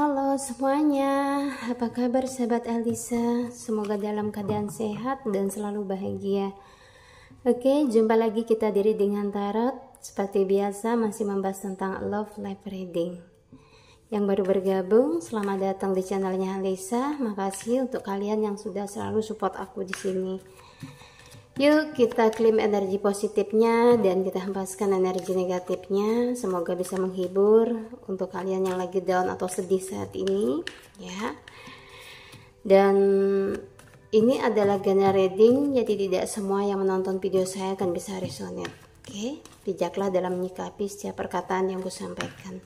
Halo semuanya, apa kabar sahabat Alisa? Semoga dalam keadaan sehat dan selalu bahagia. Oke, jumpa lagi kita di Reading Tarot. Seperti biasa masih membahas tentang Love Life Reading. Yang baru bergabung, selamat datang di channelnya Alisa. Makasih untuk kalian yang sudah selalu support aku di sini. Yuk kita klaim energi positifnya dan kita hempaskan energi negatifnya. Semoga bisa menghibur untuk kalian yang lagi down atau sedih saat ini ya. Dan ini adalah general reading, jadi tidak semua yang menonton video saya akan bisa resonate. Oke, bijaklah dalam menyikapi setiap perkataan yang kusampaikan.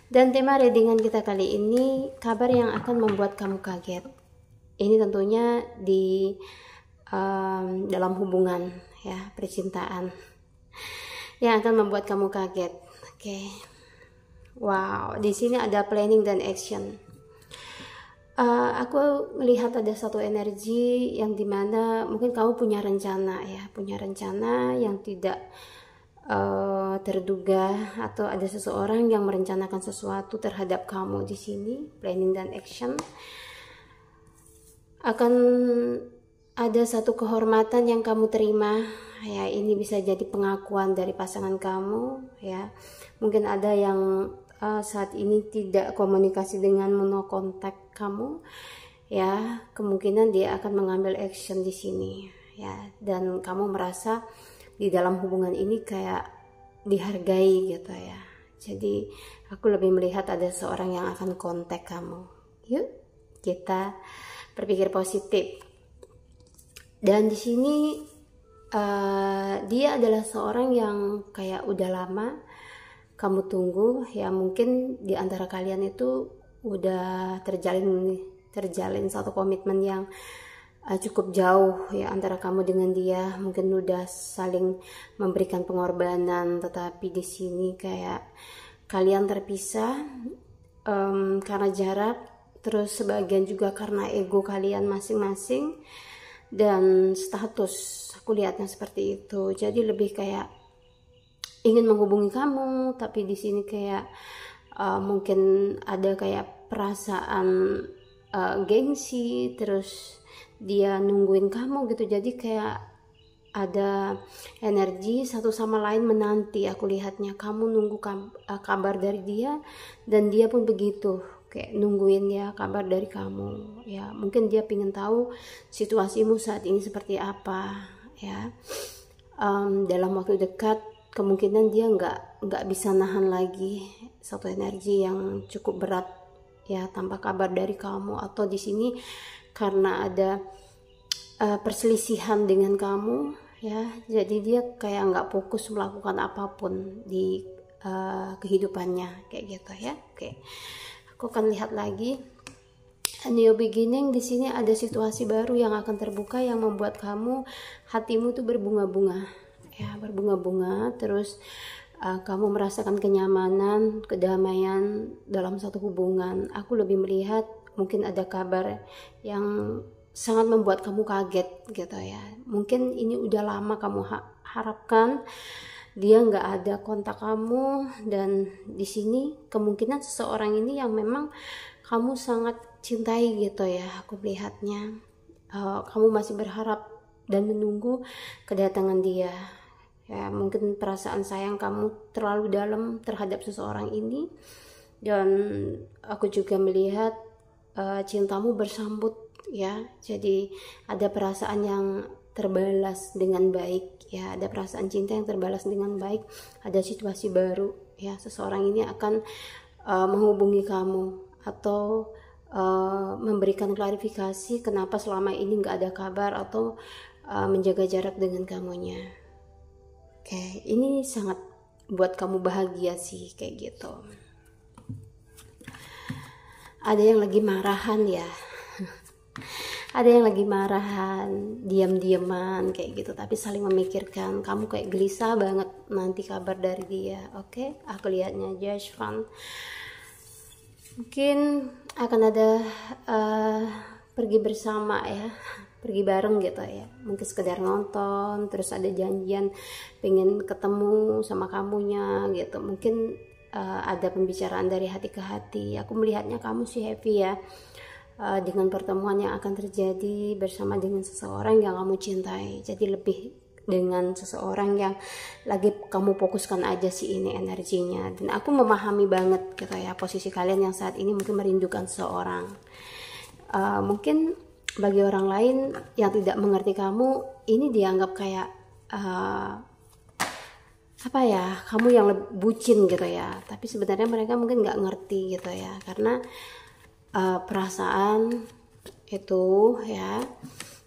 Dan tema readingan kita kali ini, kabar yang akan membuat kamu kaget. Ini tentunya di dalam hubungan ya, percintaan yang akan membuat kamu kaget. Oke. Wow, di sini ada planning dan action. Aku melihat ada satu energi yang dimana mungkin kamu punya rencana ya, punya rencana yang tidak terduga, atau ada seseorang yang merencanakan sesuatu terhadap kamu di sini. Planning dan action akan ada satu kehormatan yang kamu terima ya. Ini bisa jadi pengakuan dari pasangan kamu ya. Mungkin ada yang saat ini tidak komunikasi denganmu, no kontak kamu ya. Kemungkinan dia akan mengambil action di sini ya, dan kamu merasa di dalam hubungan ini kayak dihargai gitu ya. Jadi aku lebih melihat ada seorang yang akan kontak kamu. Yuk kita berpikir positif. Dan di sini dia adalah seorang yang kayak udah lama kamu tunggu ya. Mungkin di antara kalian itu udah terjalin satu komitmen yang cukup jauh ya antara kamu dengan dia. Mungkin udah saling memberikan pengorbanan, tetapi di sini kayak kalian terpisah karena jarak, terus sebagian juga karena ego kalian masing-masing dan status. Aku lihatnya seperti itu. Jadi lebih kayak ingin menghubungi kamu, tapi di sini kayak mungkin ada kayak perasaan gengsi, terus dia nungguin kamu gitu. Jadi kayak ada energi satu sama lain menanti. Aku lihatnya kamu nunggu kabar dari dia, dan dia pun begitu, kayak nungguin ya kabar dari kamu ya. Mungkin dia pengen tahu situasimu saat ini seperti apa ya. Dalam waktu dekat kemungkinan dia nggak bisa nahan lagi satu energi yang cukup berat ya tanpa kabar dari kamu. Atau di sini karena ada perselisihan dengan kamu ya, jadi dia kayak nggak fokus melakukan apapun di kehidupannya kayak gitu ya. Oke. Aku akan lihat lagi. A new beginning, di sini ada situasi baru yang akan terbuka yang membuat hatimu tuh berbunga-bunga ya, berbunga-bunga. Terus kamu merasakan kenyamanan, kedamaian dalam satu hubungan. Aku lebih melihat mungkin ada kabar yang sangat membuat kamu kaget gitu ya. Mungkin ini udah lama kamu harapkan, dia nggak ada kontak kamu, dan di sini kemungkinan seseorang ini yang memang kamu sangat cintai gitu ya. Aku melihatnya kamu masih berharap dan menunggu kedatangan dia ya. Mungkin perasaan sayang kamu terlalu dalam terhadap seseorang ini, dan aku juga melihat cintamu bersambut ya. Jadi ada perasaan yang terbalas dengan baik ya, ada perasaan cinta yang terbalas dengan baik, ada situasi baru ya. Seseorang ini akan menghubungi kamu atau memberikan klarifikasi kenapa selama ini nggak ada kabar, atau menjaga jarak dengan kamunya. Oke, ini sangat buat kamu bahagia sih kayak gitu. Ada yang lagi marahan ya. Ada yang lagi marahan, diam-diaman kayak gitu, tapi saling memikirkan. Kamu kayak gelisah banget nanti kabar dari dia. Oke, aku lihatnya Judge Fun. Mungkin akan ada pergi bersama ya, pergi bareng gitu ya. Mungkin sekedar nonton, terus ada janjian pengen ketemu sama kamunya gitu. Mungkin ada pembicaraan dari hati ke hati. Aku melihatnya kamu sih happy ya, dengan pertemuan yang akan terjadi bersama dengan seseorang yang kamu cintai. Jadi lebih dengan seseorang yang lagi kamu fokuskan aja sih ini energinya. Dan aku memahami banget gitu ya, posisi kalian yang saat ini mungkin merindukan seseorang. Mungkin bagi orang lain yang tidak mengerti kamu, ini dianggap kayak apa ya, kamu yang bucin gitu ya. Tapi sebenarnya mereka mungkin nggak ngerti gitu ya, karena perasaan itu ya,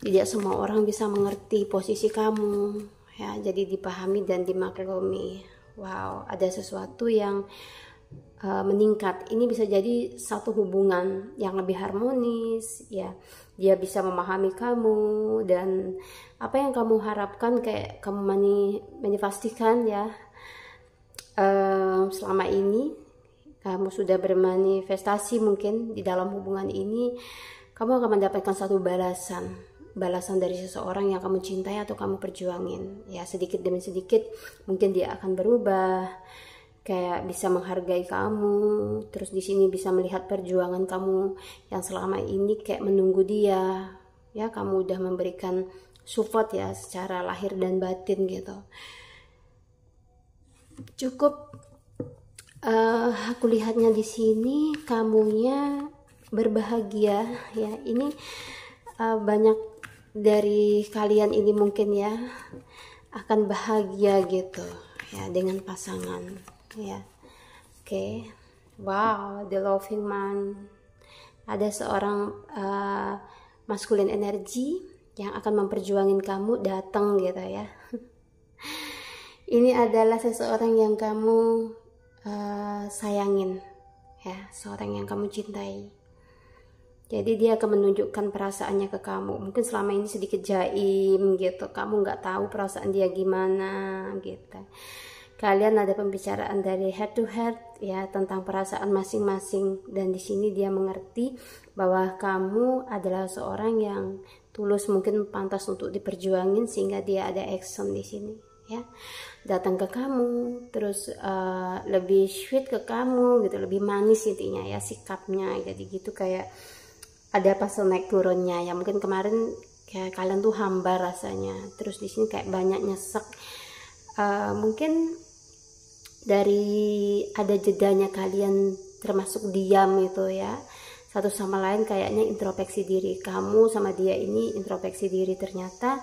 tidak semua orang bisa mengerti posisi kamu ya. Jadi dipahami dan dimaklumi. Wow, ada sesuatu yang meningkat. Ini bisa jadi satu hubungan yang lebih harmonis ya. Dia bisa memahami kamu, dan apa yang kamu harapkan, kayak kamu manifestikan ya, selama ini kamu sudah bermanifestasi mungkin di dalam hubungan ini, kamu akan mendapatkan satu balasan dari seseorang yang kamu cintai atau kamu perjuangin ya. Sedikit demi sedikit mungkin dia akan berubah, kayak bisa menghargai kamu, terus di sini bisa melihat perjuangan kamu yang selama ini kayak menunggu dia ya. Kamu udah memberikan support ya secara lahir dan batin gitu. Cukup aku lihatnya di sini kamunya berbahagia ya. Ini banyak dari kalian ini mungkin ya akan bahagia gitu ya dengan pasangan ya. Oke. Wow, the loving man. Ada seorang masculine energy yang akan memperjuangin kamu datang gitu ya. Ini adalah seseorang yang kamu sayangin ya, seorang yang kamu cintai. Jadi dia akan menunjukkan perasaannya ke kamu. Mungkin selama ini sedikit jaim gitu, kamu nggak tahu perasaan dia gimana gitu. Kalian ada pembicaraan dari head to head ya tentang perasaan masing-masing, dan di sini dia mengerti bahwa kamu adalah seorang yang tulus, mungkin pantas untuk diperjuangin, sehingga dia ada action di sini ya, datang ke kamu, terus lebih sweet ke kamu gitu, lebih manis intinya ya sikapnya. Jadi gitu, kayak ada fase naik turunnya ya. Mungkin kemarin kayak kalian tuh hambar rasanya, terus di sini kayak banyak nyesek. Mungkin dari ada jedanya kalian termasuk diam itu ya, satu sama lain kayaknya introspeksi diri. Kamu sama dia ini introspeksi diri, ternyata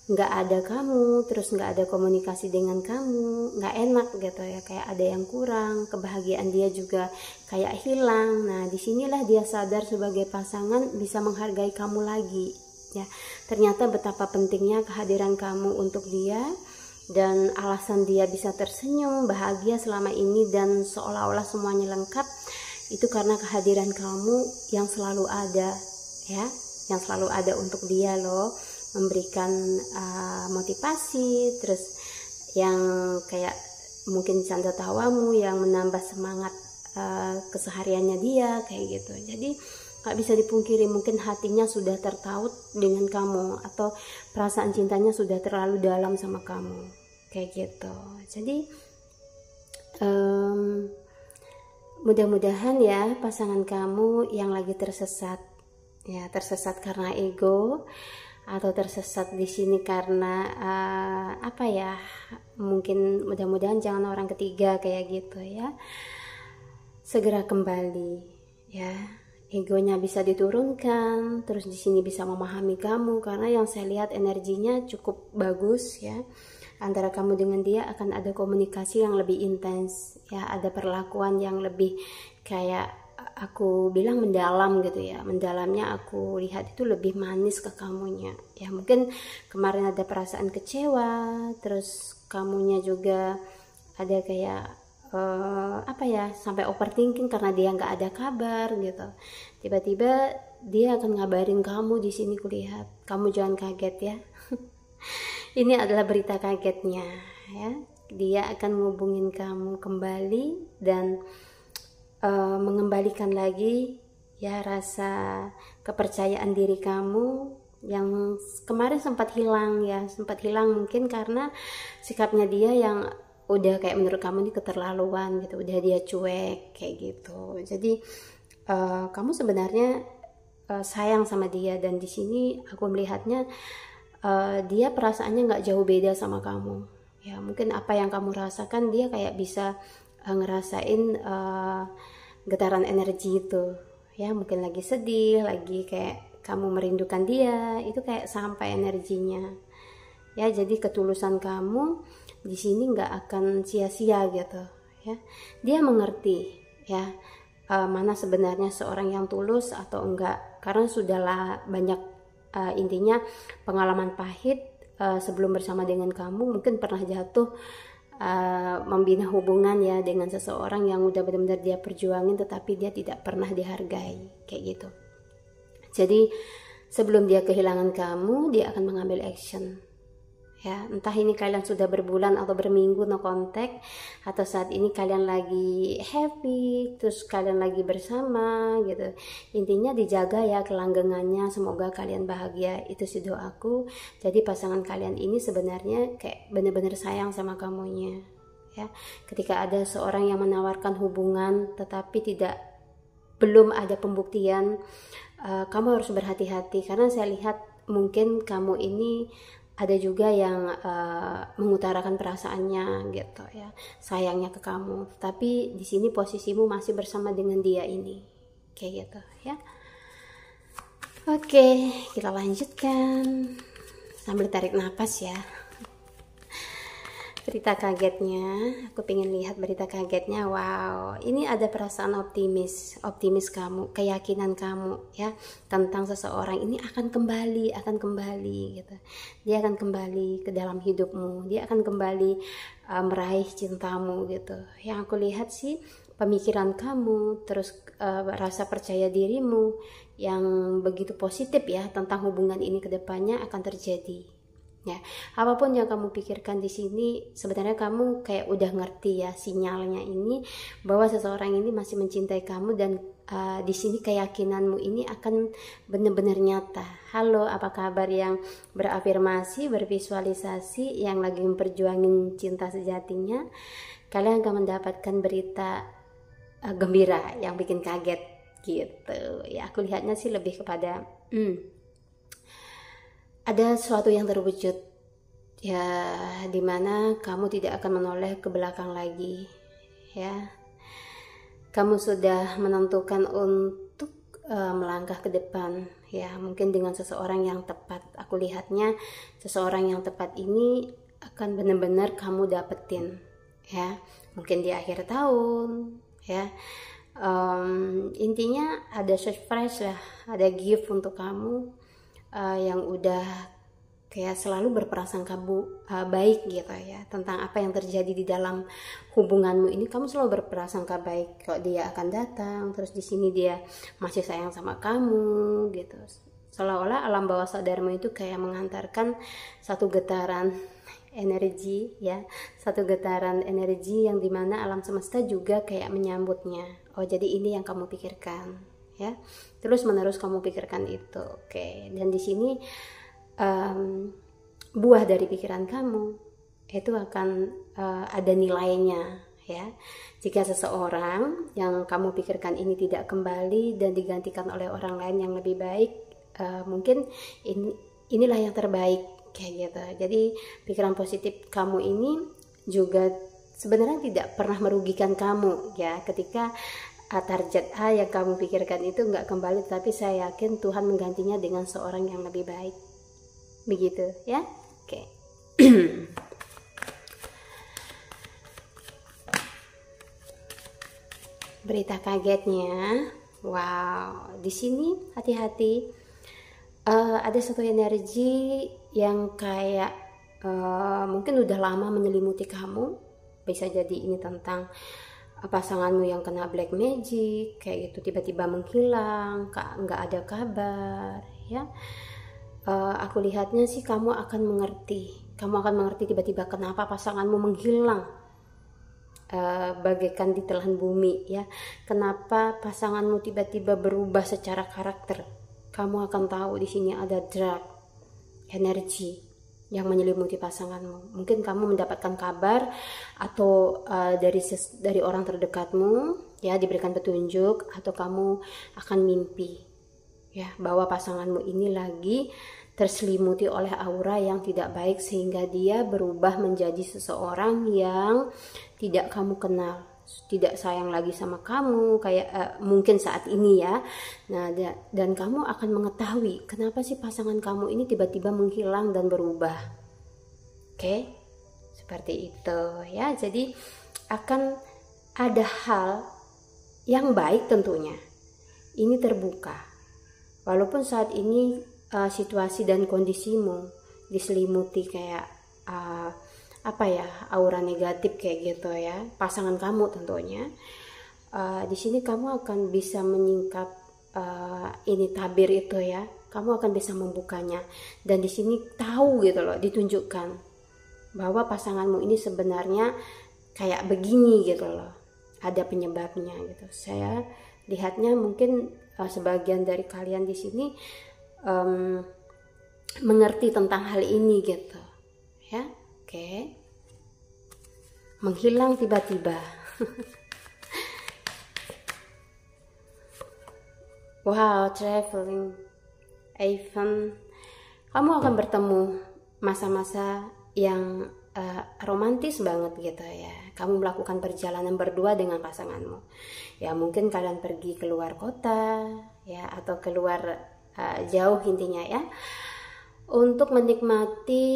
nggak ada kamu, terus nggak ada komunikasi dengan kamu, nggak enak gitu ya, kayak ada yang kurang, kebahagiaan dia juga kayak hilang. Nah disinilah dia sadar sebagai pasangan bisa menghargai kamu lagi ya. Ternyata betapa pentingnya kehadiran kamu untuk dia, dan alasan dia bisa tersenyum bahagia selama ini dan seolah-olah semuanya lengkap, itu karena kehadiran kamu yang selalu ada ya, yang selalu ada untuk dia loh, memberikan motivasi, terus yang kayak mungkin canda tawamu yang menambah semangat kesehariannya dia kayak gitu. Jadi gak bisa dipungkiri, mungkin hatinya sudah tertaut dengan kamu, atau perasaan cintanya sudah terlalu dalam sama kamu kayak gitu. Jadi mudah-mudahan ya pasangan kamu yang lagi tersesat ya, tersesat karena ego, atau tersesat di sini karena apa ya, mungkin mudah-mudahan jangan orang ketiga kayak gitu ya, segera kembali ya, egonya bisa diturunkan, terus di sini bisa memahami kamu, karena yang saya lihat energinya cukup bagus ya. Antara kamu dengan dia akan ada komunikasi yang lebih intens ya, ada perlakuan yang lebih kayak aku bilang mendalam gitu ya. Mendalamnya aku lihat itu lebih manis ke kamunya ya. Mungkin kemarin ada perasaan kecewa, terus kamunya juga ada kayak apa ya, sampai overthinking karena dia nggak ada kabar gitu. Tiba-tiba dia akan ngabarin kamu di sini kulihat. Kamu jangan kaget ya. Ini adalah berita kagetnya ya. Dia akan ngubungin kamu kembali dan mengembalikan lagi ya rasa kepercayaan diri kamu yang kemarin sempat hilang ya, sempat hilang mungkin karena sikapnya dia yang udah kayak menurut kamu ini keterlaluan gitu, udah dia cuek kayak gitu. Jadi kamu sebenarnya sayang sama dia, dan di sini aku melihatnya dia perasaannya nggak jauh beda sama kamu. Ya mungkin apa yang kamu rasakan dia kayak bisa ngerasain getaran energi itu. Ya mungkin lagi sedih, lagi kayak kamu merindukan dia, itu kayak sampai energinya. Ya jadi ketulusan kamu di sini nggak akan sia-sia gitu. Ya dia mengerti ya mana sebenarnya seorang yang tulus atau enggak, karena sudahlah banyak intinya pengalaman pahit sebelum bersama dengan kamu, mungkin pernah jatuh membina hubungan ya dengan seseorang yang udah benar-benar dia perjuangin tetapi dia tidak pernah dihargai kayak gitu. Jadi sebelum dia kehilangan kamu, dia akan mengambil action. Ya, entah ini kalian sudah berbulan atau berminggu no contact, atau saat ini kalian lagi happy, terus kalian lagi bersama gitu. Intinya dijaga ya kelanggengannya, semoga kalian bahagia, itu sih doaku. Jadi pasangan kalian ini sebenarnya kayak bener-bener sayang sama kamunya. Ya, ketika ada seorang yang menawarkan hubungan tetapi belum ada pembuktian, kamu harus berhati-hati, karena saya lihat mungkin kamu ini ada juga yang mengutarakan perasaannya gitu ya, sayangnya ke kamu, tapi di sini posisimu masih bersama dengan dia ini kayak gitu ya. Oke, kita lanjutkan sambil tarik nafas ya. Berita kagetnya, aku pengen lihat berita kagetnya. Wow, ini ada perasaan optimis kamu, keyakinan kamu ya tentang seseorang ini akan kembali gitu. Dia akan kembali ke dalam hidupmu, dia akan kembali meraih cintamu gitu. Yang aku lihat sih pemikiran kamu, terus rasa percaya dirimu yang begitu positif ya tentang hubungan ini ke depannya akan terjadi. Ya, apapun yang kamu pikirkan di sini, sebenarnya kamu kayak udah ngerti ya sinyalnya ini bahwa seseorang ini masih mencintai kamu, dan di sini keyakinanmu ini akan benar-benar nyata. Halo, apa kabar yang berafirmasi, bervisualisasi, yang lagi memperjuangin cinta sejatinya? Kalian akan mendapatkan berita gembira yang bikin kaget gitu. Ya, aku lihatnya sih lebih kepada ada sesuatu yang terwujud ya, dimana kamu tidak akan menoleh ke belakang lagi ya. Kamu sudah menentukan untuk melangkah ke depan ya, mungkin dengan seseorang yang tepat. Aku lihatnya seseorang yang tepat ini akan benar-benar kamu dapetin ya, mungkin di akhir tahun ya. Intinya ada surprise lah, ada gift untuk kamu yang udah kayak selalu berprasangka baik gitu ya tentang apa yang terjadi di dalam hubunganmu ini. Kamu selalu berprasangka baik kalau dia akan datang, terus di sini dia masih sayang sama kamu gitu. Seolah-olah alam bawah sadarmu itu kayak mengantarkan satu getaran energi ya, satu getaran energi yang dimana alam semesta juga kayak menyambutnya. Oh, jadi ini yang kamu pikirkan ya, terus menerus kamu pikirkan itu. Oke, dan di sini buah dari pikiran kamu itu akan ada nilainya ya. Jika seseorang yang kamu pikirkan ini tidak kembali dan digantikan oleh orang lain yang lebih baik, mungkin inilah yang terbaik kayak gitu. Jadi pikiran positif kamu ini juga sebenarnya tidak pernah merugikan kamu ya, ketika target A yang kamu pikirkan itu nggak kembali, tapi saya yakin Tuhan menggantinya dengan seorang yang lebih baik. Begitu ya. Oke. Berita kagetnya. Wow, di sini hati-hati. Ada satu energi yang kayak mungkin udah lama menyelimuti kamu. Bisa jadi ini tentang pasanganmu yang kena black magic kayak gitu, tiba-tiba menghilang, nggak ada kabar ya. Aku lihatnya sih kamu akan mengerti tiba-tiba kenapa pasanganmu menghilang bagaikan ditelan bumi ya. Kenapa pasanganmu tiba-tiba berubah secara karakter? Kamu akan tahu di sini ada dark energi yang menyelimuti pasanganmu. Mungkin kamu mendapatkan kabar atau dari orang terdekatmu ya, diberikan petunjuk, atau kamu akan mimpi ya bahwa pasanganmu ini lagi terselimuti oleh aura yang tidak baik, sehingga dia berubah menjadi seseorang yang tidak kamu kenal, tidak sayang lagi sama kamu kayak mungkin saat ini ya. Nah, dan kamu akan mengetahui kenapa sih pasangan kamu ini tiba-tiba menghilang dan berubah. Oke, seperti itu ya. Jadi akan ada hal yang baik tentunya. Ini terbuka. Walaupun saat ini situasi dan kondisimu diselimuti kayak aura negatif kayak gitu ya, pasangan kamu tentunya. Di sini kamu akan bisa menyingkap ini tabir itu ya, kamu akan bisa membukanya, dan di sini tahu gitu loh, ditunjukkan bahwa pasanganmu ini sebenarnya kayak begini gitu loh, ada penyebabnya gitu. Saya lihatnya mungkin sebagian dari kalian di sini mengerti tentang hal ini gitu ya. Oke. Menghilang tiba-tiba. Wow, traveling event. Kamu akan bertemu masa-masa yang romantis banget gitu ya. Kamu melakukan perjalanan berdua dengan pasanganmu. Ya, mungkin kalian pergi keluar kota ya, atau keluar jauh intinya ya, untuk menikmati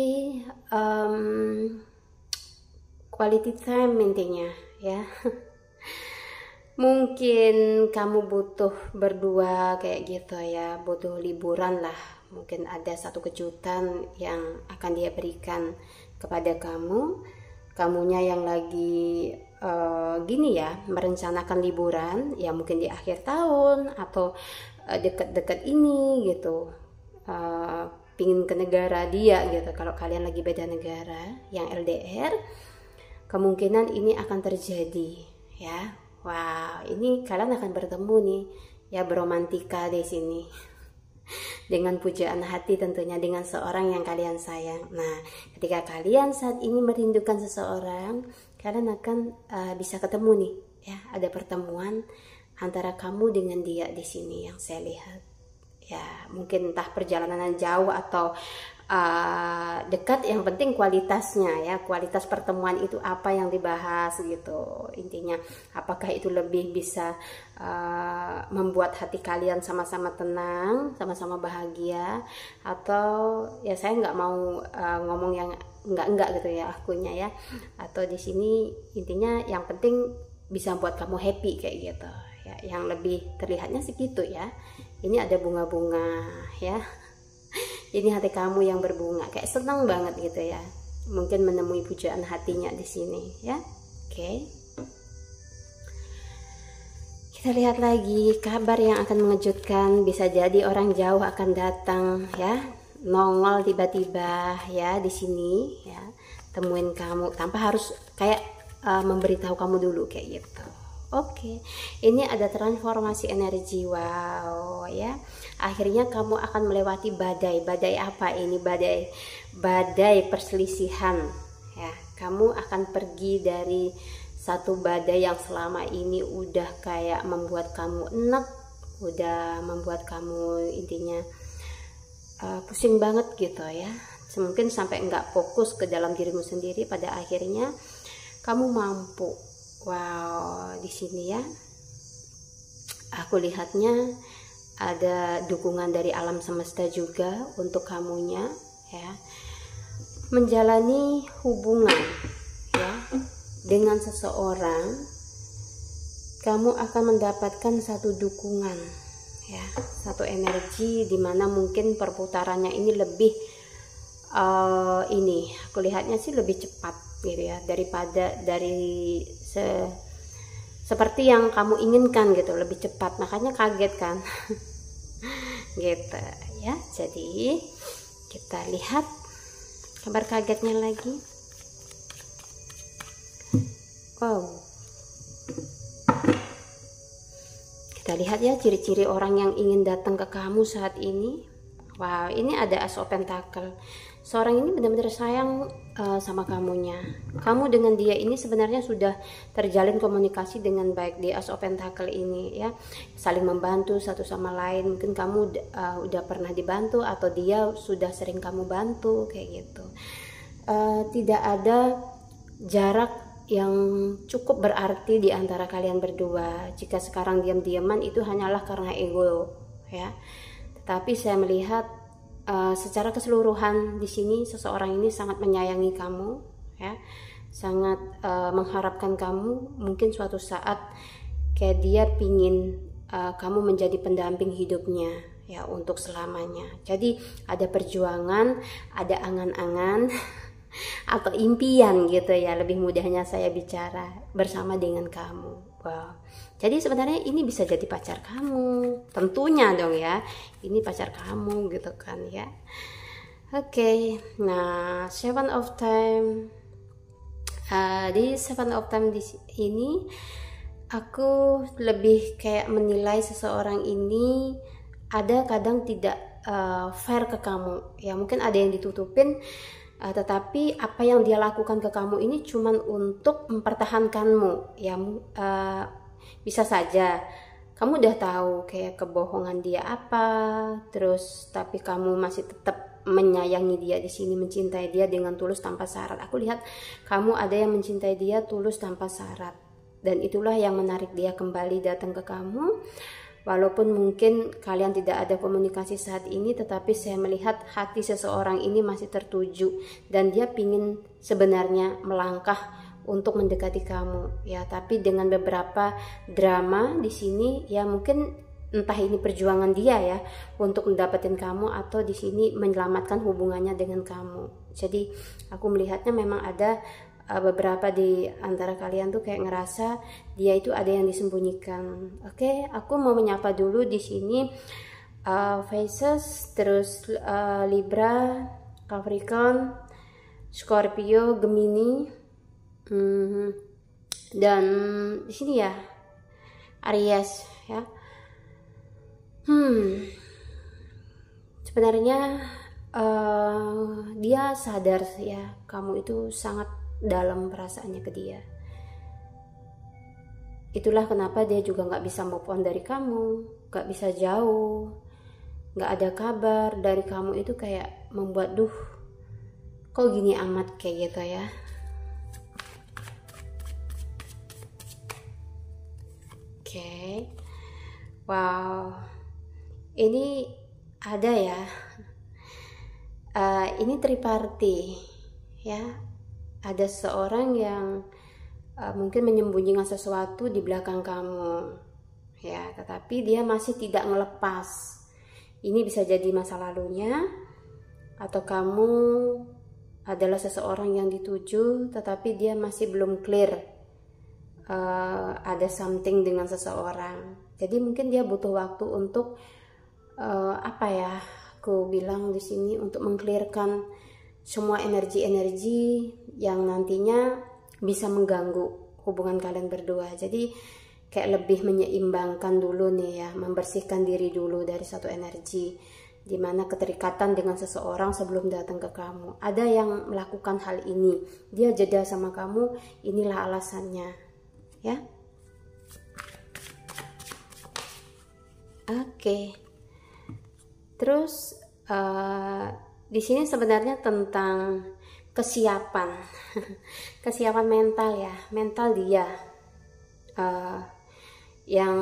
quality time intinya ya. Mungkin kamu butuh berdua kayak gitu ya, butuh liburan lah. Mungkin ada satu kejutan yang akan dia berikan kepada kamu. Kamunya yang lagi gini ya, merencanakan liburan ya, mungkin di akhir tahun atau dekat-dekat ini gitu, pingin ke negara dia gitu. Kalau kalian lagi beda negara yang LDR, kemungkinan ini akan terjadi ya. Wow, ini kalian akan bertemu nih ya, beromantika di sini dengan pujaan hati tentunya, dengan seorang yang kalian sayang. Nah, ketika kalian saat ini merindukan seseorang, kalian akan bisa ketemu nih ya, ada pertemuan antara kamu dengan dia di sini yang saya lihat ya. Mungkin entah perjalanan jauh atau dekat, yang penting kualitasnya ya, kualitas pertemuan itu apa yang dibahas gitu intinya. Apakah itu lebih bisa membuat hati kalian sama-sama tenang, sama-sama bahagia, atau ya saya nggak mau ngomong yang enggak gitu ya akunya ya, atau di sini intinya yang penting bisa buat kamu happy kayak gitu ya, yang lebih terlihatnya segitu ya. Ini ada bunga-bunga ya. Ini hati kamu yang berbunga, kayak senang banget gitu ya. Mungkin menemui pujaan hatinya di sini ya. Oke. Kita lihat lagi kabar yang akan mengejutkan. Bisa jadi orang jauh akan datang ya, nongol tiba-tiba ya di sini ya, temuin kamu tanpa harus kayak memberitahu kamu dulu kayak gitu. Oke, ini ada transformasi energi. Wow ya, akhirnya kamu akan melewati badai. Badai apa ini? Badai perselisihan ya. Kamu akan pergi dari satu badai yang selama ini udah kayak membuat kamu enek, udah membuat kamu intinya pusing banget gitu ya. Mungkin sampai nggak fokus ke dalam dirimu sendiri. Pada akhirnya kamu mampu. Wow, di sini ya, aku lihatnya ada dukungan dari alam semesta juga untuk kamunya ya, menjalani hubungan ya dengan seseorang. Kamu akan mendapatkan satu dukungan ya, satu energi dimana mungkin perputarannya ini lebih ini aku lihatnya sih lebih cepat gitu ya, daripada seperti yang kamu inginkan gitu, lebih cepat. Makanya kaget kan gitu ya. Jadi kita lihat kabar kagetnya lagi. Wow, kita lihat ya ciri-ciri orang yang ingin datang ke kamu saat ini. Wow, ini ada As of Pentacle. Seorang ini benar-benar sayang sama kamunya. Kamu dengan dia ini sebenarnya sudah terjalin komunikasi dengan baik di As of Pentacle ini ya. Saling membantu satu sama lain. Mungkin kamu udah pernah dibantu atau dia sudah sering kamu bantu kayak gitu. Tidak ada jarak yang cukup berarti di antara kalian berdua. Jika sekarang diam-diaman itu hanyalah karena ego ya. Tapi saya melihat secara keseluruhan di sini seseorang ini sangat menyayangi kamu, ya, sangat mengharapkan kamu. Mungkin suatu saat kayak dia pingin kamu menjadi pendamping hidupnya, ya, untuk selamanya. Jadi ada perjuangan, ada angan-angan atau impian gitu ya, lebih mudahnya saya bicara bersama dengan kamu. Wow. Jadi sebenarnya ini bisa jadi pacar kamu, tentunya dong ya. Ini pacar kamu gitu kan ya. Oke, nah Seven of Time. Di Seven of Time di ini aku lebih kayak menilai seseorang ini ada kadang tidak fair ke kamu. Ya mungkin ada yang ditutupin. Tetapi apa yang dia lakukan ke kamu ini cuman untuk mempertahankanmu ya. Bisa saja kamu udah tahu kayak kebohongan dia apa, terus tapi kamu masih tetap menyayangi dia di sini, mencintai dia dengan tulus tanpa syarat. Aku lihat kamu ada yang mencintai dia tulus tanpa syarat, dan itulah yang menarik dia kembali datang ke kamu. Walaupun mungkin kalian tidak ada komunikasi saat ini, tetapi saya melihat hati seseorang ini masih tertuju dan dia pingin sebenarnya melangkah untuk mendekati kamu ya, tapi dengan beberapa drama di sini ya, mungkin entah ini perjuangan dia ya untuk mendapatkan kamu atau di sini menyelamatkan hubungannya dengan kamu. Jadi aku melihatnya memang ada beberapa di antara kalian tuh kayak ngerasa dia itu ada yang disembunyikan. Oke, aku mau menyapa dulu di sini Pisces, terus Libra, Capricorn, Scorpio, Gemini. Dan di sini ya Aries ya. Sebenarnya dia sadar ya kamu itu sangat dalam perasaannya ke dia. Itulah kenapa dia juga nggak bisa move on dari kamu, nggak bisa jauh, nggak ada kabar dari kamu. Itu kayak membuat kok gini amat kayak gitu ya. Oke, wow, ini ada ya, ini triparty ya, ada seorang yang mungkin menyembunyikan sesuatu di belakang kamu ya, tetapi dia masih tidak ngelepas. Ini bisa jadi masa lalunya, atau kamu adalah seseorang yang dituju tetapi dia masih belum clear. Ada something dengan seseorang, jadi mungkin dia butuh waktu untuk aku bilang di sini untuk mengclearkan semua energi-energi yang nantinya bisa mengganggu hubungan kalian berdua. Jadi kayak lebih menyeimbangkan dulu nih ya, membersihkan diri dulu dari satu energi dimana keterikatan dengan seseorang sebelum datang ke kamu. Ada yang melakukan hal ini, dia jeda sama kamu, inilah alasannya ya. Oke. Terus di sini sebenarnya tentang kesiapan, kesiapan mental ya, mental dia yang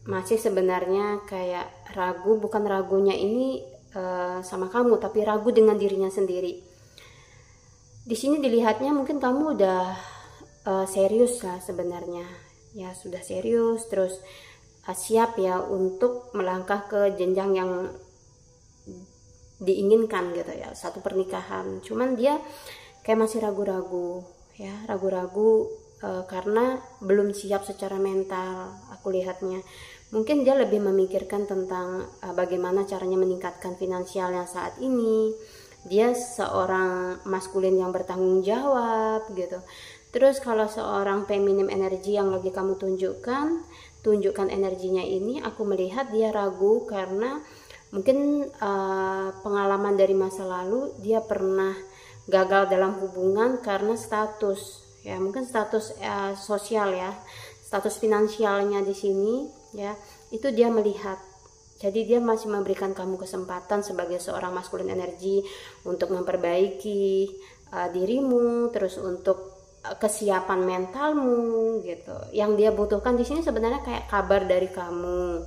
masih sebenarnya kayak ragu, bukan ragunya ini sama kamu, tapi ragu dengan dirinya sendiri. Di sini dilihatnya mungkin kamu udah serius lah sebenarnya ya, sudah serius, terus siap ya untuk melangkah ke jenjang yang diinginkan gitu ya, satu pernikahan. Cuman dia kayak masih ragu-ragu ya, ragu-ragu karena belum siap secara mental. Aku lihatnya mungkin dia lebih memikirkan tentang bagaimana caranya meningkatkan finansialnya saat ini. Dia seorang maskulin yang bertanggung jawab gitu. Terus kalau seorang feminim energi yang lagi kamu tunjukkan energinya ini, aku melihat dia ragu karena Mungkin pengalaman dari masa lalu dia pernah gagal dalam hubungan karena status, ya mungkin status sosial ya, status finansialnya di sini ya, itu dia melihat. Jadi dia masih memberikan kamu kesempatan sebagai seorang maskulin energi untuk memperbaiki dirimu, terus untuk kesiapan mentalmu gitu. Yang dia butuhkan di sini sebenarnya kayak kabar dari kamu.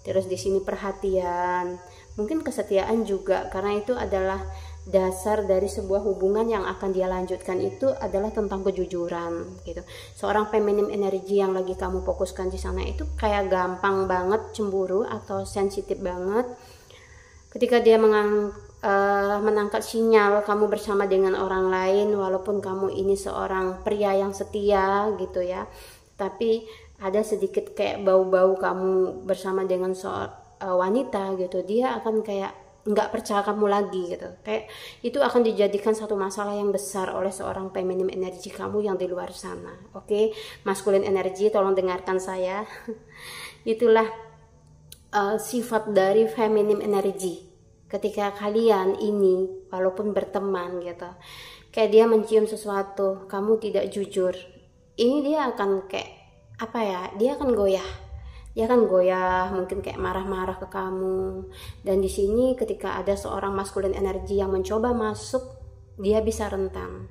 Terus di sini perhatian, mungkin kesetiaan juga, karena itu adalah dasar dari sebuah hubungan yang akan dia lanjutkan. Itu adalah tentang kejujuran gitu. Seorang feminim energi yang lagi kamu fokuskan di sana itu kayak gampang banget cemburu atau sensitif banget ketika dia menangkap sinyal kamu bersama dengan orang lain, walaupun kamu ini seorang pria yang setia gitu ya, tapi ada sedikit kayak bau-bau kamu bersama dengan wanita gitu, dia akan kayak nggak percaya kamu lagi gitu. Kayak itu akan dijadikan satu masalah yang besar oleh seorang feminim energi kamu yang di luar sana. Oke, maskulin energi, tolong dengarkan saya. Itulah sifat dari feminim energi. Ketika kalian ini walaupun berteman gitu, kayak dia mencium sesuatu, kamu tidak jujur, ini dia akan kayak apa ya, dia akan goyah, mungkin kayak marah-marah ke kamu. Dan di sini ketika ada seorang maskulin energi yang mencoba masuk, dia bisa rentan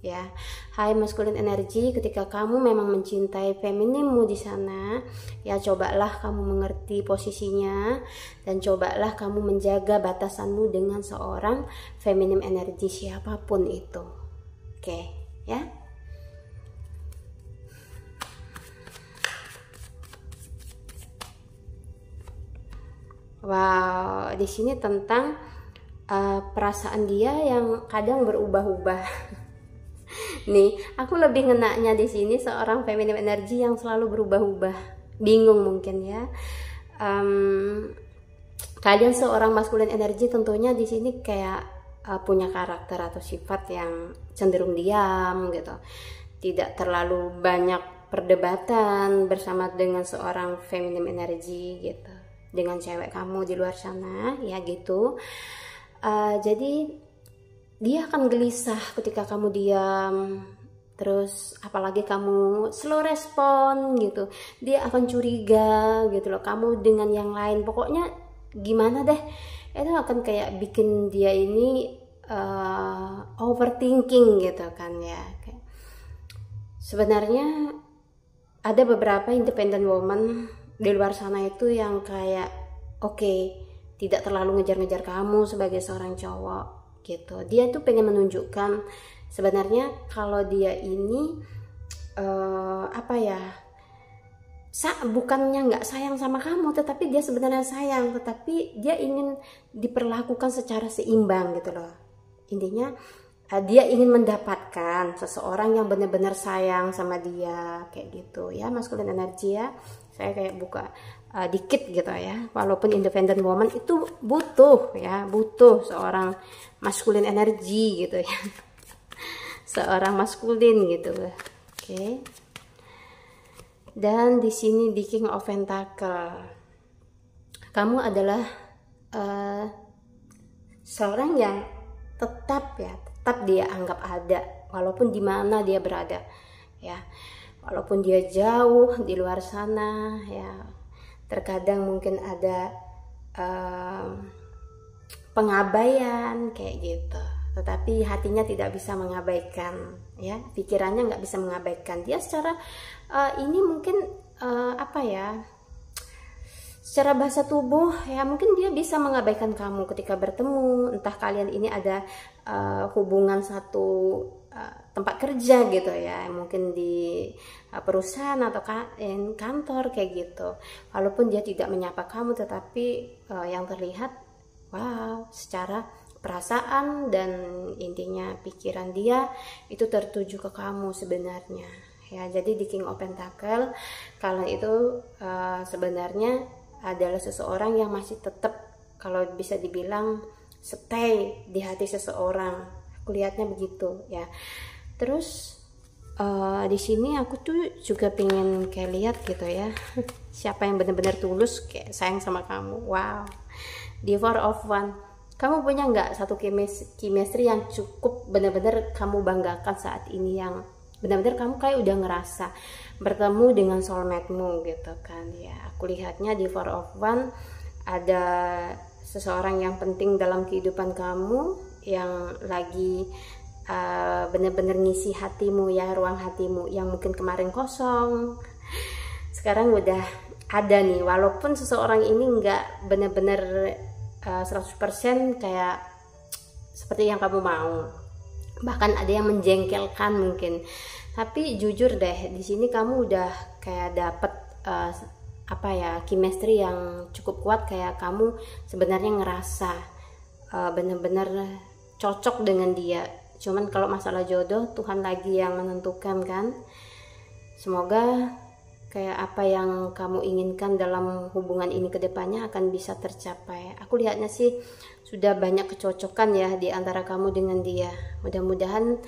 ya. Hai maskulin energi, ketika kamu memang mencintai feminimmu di sana ya, cobalah kamu mengerti posisinya dan cobalah kamu menjaga batasanmu dengan seorang feminim energi siapapun itu. Oke ya. Wow, di sini tentang perasaan dia yang kadang berubah-ubah. Nih, aku lebih ngenaknya di sini seorang feminim energi yang selalu berubah-ubah, bingung mungkin ya. Kalian seorang maskulin energi tentunya di sini kayak punya karakter atau sifat yang cenderung diam gitu, tidak terlalu banyak perdebatan bersama dengan seorang feminim energi gitu, dengan cewek kamu di luar sana ya gitu. Jadi dia akan gelisah ketika kamu diam, terus apalagi kamu slow respon gitu, dia akan curiga gitu loh kamu dengan yang lain. Pokoknya gimana deh, itu akan kayak bikin dia ini overthinking gitu kan ya. Sebenarnya ada beberapa independent woman di luar sana itu yang kayak oke, tidak terlalu ngejar-ngejar kamu sebagai seorang cowok gitu. Dia tuh pengen menunjukkan sebenarnya kalau dia ini apa ya, bukannya nggak sayang sama kamu, tetapi dia sebenarnya sayang, tetapi dia ingin diperlakukan secara seimbang gitu loh. Intinya dia ingin mendapatkan seseorang yang benar-benar sayang sama dia kayak gitu ya, maskulin energi ya. Saya kayak buka dikit gitu ya, walaupun independent woman itu butuh seorang maskulin energi gitu ya. Seorang maskulin gitu. Oke. Dan di sini di King of Pentacle, kamu adalah seorang yang tetap dia anggap ada walaupun di mana dia berada ya, walaupun dia jauh di luar sana ya. Terkadang mungkin ada pengabaian kayak gitu, tetapi hatinya tidak bisa mengabaikan ya, pikirannya nggak bisa mengabaikan. Dia secara ini mungkin apa ya, secara bahasa tubuh ya, mungkin dia bisa mengabaikan kamu ketika bertemu, entah kalian ini ada hubungan satu tempat kerja gitu ya, mungkin di perusahaan atau kantor kayak gitu. Walaupun dia tidak menyapa kamu, tetapi yang terlihat wow, secara perasaan dan intinya pikiran dia itu tertuju ke kamu sebenarnya ya. Jadi di King of Pentacle, kalian itu sebenarnya adalah seseorang yang masih tetap, kalau bisa dibilang, stay di hati seseorang. Aku lihatnya begitu ya. Terus di sini aku tuh juga pengen kayak lihat gitu ya, siapa yang benar-benar tulus kayak sayang sama kamu. Wow, Di Four of Wands, kamu punya nggak satu chemistry yang cukup benar-benar kamu banggakan saat ini, yang benar-benar kamu kayak udah ngerasa bertemu dengan soulmate-mu gitu kan ya. Aku lihatnya di Four of Wands ada seseorang yang penting dalam kehidupan kamu, yang lagi benar-benar ngisi hatimu ya, ruang hatimu yang mungkin kemarin kosong, sekarang udah ada nih. Walaupun seseorang ini nggak benar-benar 100% kayak seperti yang kamu mau, bahkan ada yang menjengkelkan mungkin, tapi jujur deh, di sini kamu udah kayak dapet chemistry yang cukup kuat, kayak kamu sebenarnya ngerasa bener-bener cocok dengan dia. Cuman kalau masalah jodoh, Tuhan lagi yang menentukan kan. Semoga kayak apa yang kamu inginkan dalam hubungan ini ke depannya akan bisa tercapai. Aku lihatnya sih sudah banyak kecocokan ya di antara kamu dengan dia. Mudah-mudahan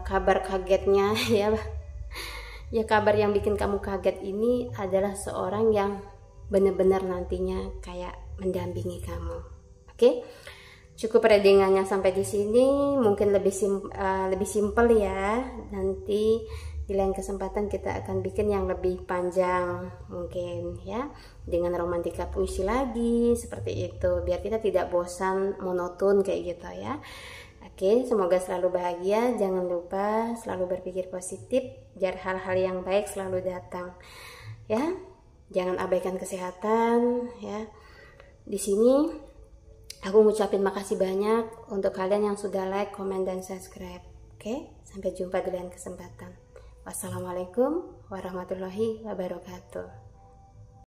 kabar kagetnya ya kabar yang bikin kamu kaget ini adalah seorang yang benar-benar nantinya kayak mendampingi kamu. Oke? Cukup readingannya sampai di sini, mungkin lebih simpel ya. Nanti di lain kesempatan kita akan bikin yang lebih panjang mungkin ya, dengan romantika puisi lagi seperti itu, biar kita tidak bosan monoton kayak gitu ya. Oke, semoga selalu bahagia. Jangan lupa selalu berpikir positif, biar hal-hal yang baik selalu datang ya. Jangan abaikan kesehatan ya. Di sini aku ngucapin makasih banyak untuk kalian yang sudah like, komen, dan subscribe. Oke, sampai jumpa di lain kesempatan. Wassalamualaikum warahmatullahi wabarakatuh.